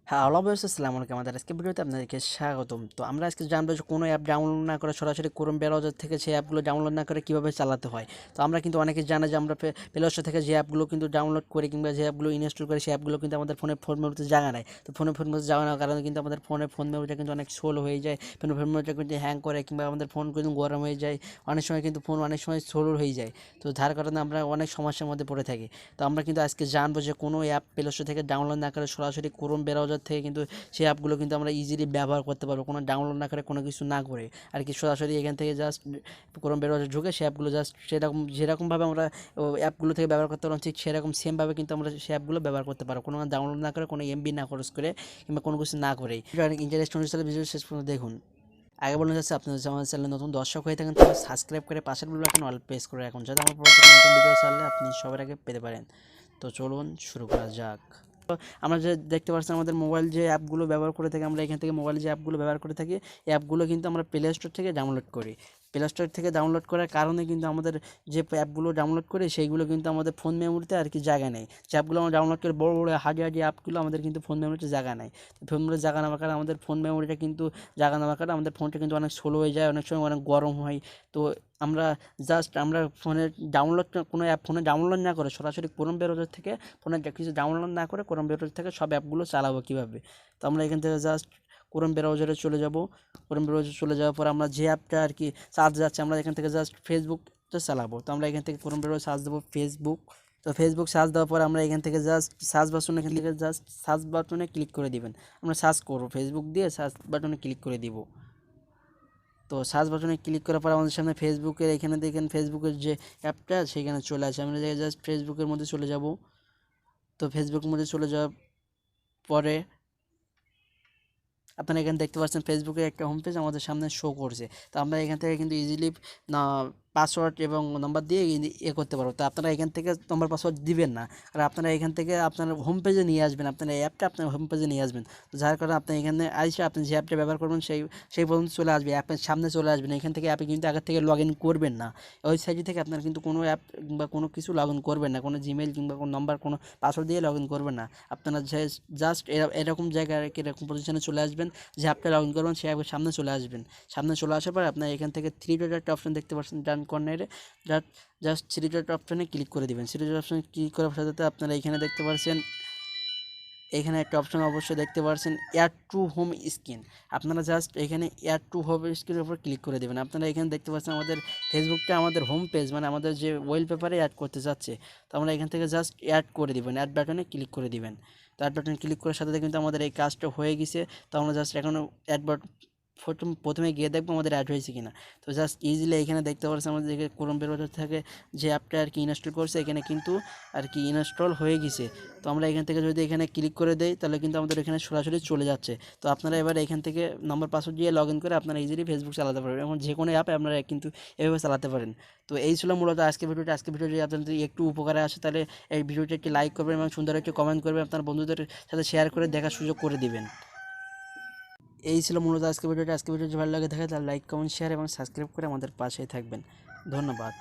হ্যাঁ, hello viewers, আসসালামু আলাইকুম। আমাদের আজকের ভিডিওতে আপনাদেরকে স্বাগতম। তো আমরা আজকে জানবো যে কোনো অ্যাপ ডাউনলোড না করে সরাসরি ক্রোম ব্রাউজার থেকে সেই অ্যাপগুলো ডাউনলোড না করে কীভাবে চালাতে হয়। তো আমরা কিন্তু অনেকে জানে যে আমরা প্লে স্টোর থেকে যে অ্যাপগুলো কিন্তু ডাউনলোড করি কিংবা যে অ্যাপগুলো ইনস্টল করি সেই অ্যাপগুলো কিন্তু আমাদের ফোন মেমোরিতে জায়গা নেয়। তো ফোন মেমোরিতে জায়গা নেওয়ার কারণে কিন্তু আমাদের ফোন মেমোরিটা কিন্তু অনেক স্লো হয়ে যায়, ফোন মেমোরিটা কিন্তু হ্যাং করে কিংবা আমাদের ফোন কিন্তু গরম হয়ে যায়, অনেক সময় কিন্তু ফোন অনেক সময় স্লো হয়ে যায়। তো যার কারণে আমরা অনেক সমস্যার মধ্যে পড়ে থাকি। তো আমরা কিন্তু আজকে জানবো যে কোনো অ্যাপ প্লে স্টোর থেকে ডাউনলোড না করে সরাসরি ক্রোম ব্রাউজার থেকে কিন্তু সেই অ্যাপগুলো কিন্তু আমরা ইজিলি ব্যবহার করতে পারবো, কোনো ডাউনলোড না করে, কোনো কিছু না করে আর কি। সরাসরি এখান থেকে জাস্ট ক্রোম ব্রাউজারে ঢুকে সেই অ্যাপগুলো জাস্ট যেরকমভাবে আমরা অ্যাপগুলো থেকে ব্যবহার করতে পারলাম, ঠিক সেরকম সেমভাবে কিন্তু আমরা সেই অ্যাপগুলো ব্যবহার করতে পারবো, কোনো ডাউনলোড না করে, কোনো এমবি না খরচ করে কিংবা কোনো কিছু না করেই। অনেক ইন্টারেস্টিং হয়েছিল, ভিডিও শেষ পর্যন্ত দেখুন। আগে বলতে চাচ্ছি, আপনি যদি আমাদের চ্যানেলে নতুন দর্শক হয়ে থাকেন তাহলে সাবস্ক্রাইব করে পাশের বেল বাটন অল প্রেস করে রাখুন, যাতে আমার পরবর্তী নতুন ভিডিও ছাড়লে আপনি সবার আগে পেতে পারেন। তো চলুন শুরু করা যাক। আমরা যে দেখতে পাচ্ছি আমাদের মোবাইল যে অ্যাপগুলো ব্যবহার করে থাকি, আমরা এখান থেকে মোবাইল যে অ্যাপগুলো ব্যবহার করে থাকি, এই অ্যাপগুলো কিন্তু আমরা প্লে স্টোর থেকে ডাউনলোড করি। প্লে স্টোর থেকে ডাউনলোড করার কারণে কিন্তু আমাদের যে অ্যাপগুলো ডাউনলোড করি সেইগুলো কিন্তু আমাদের ফোন মেমোরিতে আর কি জায়গা নেই। যে অ্যাপগুলো আমরা ডাউনলোড করি, বড় বড় হার্ড অ্যাপগুলো আমাদের কিন্তু ফোন মেমোরিতে জায়গা নেই। তো ফোন মেমোরিতে জায়গা নেওয়ার কারণে আমাদের ফোন মেমোরিটা কিন্তু জায়গা নেওয়ার কারণে আমাদের ফোনটা কিন্তু অনেক স্লো হয়ে যায়, অনেক সময় অনেক গরম হয়। তো আমরা আমরা কোনো অ্যাপ ফোনে ডাউনলোড না করে সরাসরি ক্রোম ব্রাউজার থেকে, ফোনে কিছু ডাউনলোড না করে ক্রোম ব্রাউজার থেকে সব অ্যাপগুলো চালাবো কীভাবে। তো আমরা এখান থেকে জাস্ট ক্রোম ব্রাউজারে চলে যাব। ক্রোম ব্রাউজারে চলে যাওয়ার পর আমরা যে অ্যাপটা আর কি সার্চ যাচ্ছে, আমরা এখান থেকে জাস্ট ফেসবুকটা চালাবো। তো আমরা এখান থেকে ক্রোম ব্রাউজারে সার্চ দেবো ফেসবুক। তো ফেসবুক সার্চ দেওয়ার পর আমরা এখান থেকে জাস্ট সার্চ বাটনে ক্লিক করে দিবেন। আমরা সার্চ করবো ফেসবুক দিয়ে, সার্চ বাটনে ক্লিক করে দিব। তো সার্চ বাটনে ক্লিক করার পর আমাদের সামনে ফেসবুকের এখানে দেখেন ফেসবুকের যে অ্যাপটা সেখানে চলে আসে। আমরা জাস্ট ফেসবুকের মধ্যে চলে যাব। তো ফেসবুকের মধ্যে চলে যাওয়ার পরে আপনারা এখানে দেখতে পাচ্ছেন ফেসবুকের একটা হোম পেজ আমাদের সামনে শো করছে। তো আমরা এখান থেকে কিন্তু ইজিলি না পাসওয়ার্ড এবং নাম্বার দিয়ে করতে পারবো। তো আপনারা এখান থেকে নাম্বার পাসওয়ার্ড দিবেন না, আর আপনারা এখান থেকে আপনার হোম পেজে নিয়ে আসবেন, আপনার এই অ্যাপটা আপনার হোম পেজে নিয়ে আসবেন। তো যার কারণে আপনি এখানে আইসে আপনি যে অ্যাপটা ব্যবহার করবেন সেই পর্যন্ত চলে আসবে, অ্যাপের সামনে চলে আসবেন। এখান থেকে অ্যাপে কিন্তু আগের থেকে লগ ইন করবেন না, ওয়েবসাইট থেকে আপনার কিন্তু কোনো অ্যাপ কিংবা কোনো কিছু লগ ইন করবেন না, কোনো জিমেল কিংবা কোনো নাম্বার কোনো পাসওয়ার্ড দিয়ে লগ ইন করবেন না। আপনারা জাস্ট এরকম জায়গায় এরকম পজিশনে চলে আসবেন, যে অ্যাপটা লগ ইন করবেন সেই অ্যাপের সামনে চলে আসবেন। সামনে চলে আসার পর আপনার এখান থেকে থ্রি ডট একটা অপশন দেখতে পাচ্ছেন ডান কর্নারে, জাস্ট থ্রি ডট অপশনে ক্লিক করে দিবেন। থ্রি ডট অপশনে ক্লিক করার সাথে সাথে আপনারা এখানে দেখতে পাচ্ছেন, এখানে একটা অপশন অবশ্যই দেখতে পাচ্ছেন অ্যাড টু হোম স্ক্রিন। আপনারা জাস্ট এখানে অ্যাড টু হোম স্ক্রিনের উপর ক্লিক করে দেবেন। আপনারা এখানে দেখতে পাচ্ছেন আমাদের ফেসবুকটা আমাদের হোম পেজ, মানে আমাদের যে ওয়ালপেপারে অ্যাড করতে চাচ্ছে। তো আমরা এখান থেকে জাস্ট অ্যাড করে দিবেন, অ্যাড বাটনে ক্লিক করে দিবেন। তো অ্যাড বাটনে ক্লিক করার সাথে সাথে কিন্তু আমাদের এই কাজটা হয়ে গেছে। তো আমরা জাস্ট এখন অ্যাড বাটন প্রথমে গিয়ে দেখবো আমাদের অ্যাড হয়েছে কিনা। তো জাস্ট ইজিলি এখানে দেখতে পাচ্ছেন আমাদের ক্রোম ব্রাউজার থেকে যে অ্যাপটা আর কি ইনস্টল করছে এখানে কিন্তু আর কি ইনস্টল হয়ে গেছে। তো আমরা এখান থেকে যদি এখানে ক্লিক করে দেই তাহলে কিন্তু আমাদের এখানে সরাসরি চলে যাচ্ছে। তো আপনারা এবার এখান থেকে নাম্বার পাসওয়ার্ড দিয়ে লগ ইন করে আপনারা ইজিলি ফেসবুক চালাতে পারবেন, এবং যে কোনো অ্যাপ আপনারা কিন্তু এভাবে চালাতে পারেন। তো এই ছিল মূলত আজকের ভিডিওটি যদি আপনাদের একটু উপকারে আসে তাহলে এই ভিডিওটি একটি লাইক করবেন এবং সুন্দর একটি কমেন্ট করবেন, আপনার বন্ধুদের সাথে শেয়ার করে দেখার সুযোগ করে দিবেন। এই ছিল মূলত আজকের ভিডিওটি যদি ভালো লাগে থাকে তাহলে লাইক কমেন্ট শেয়ার এবং সাবস্ক্রাইব করে আমাদের পাশেই থাকবেন। ধন্যবাদ।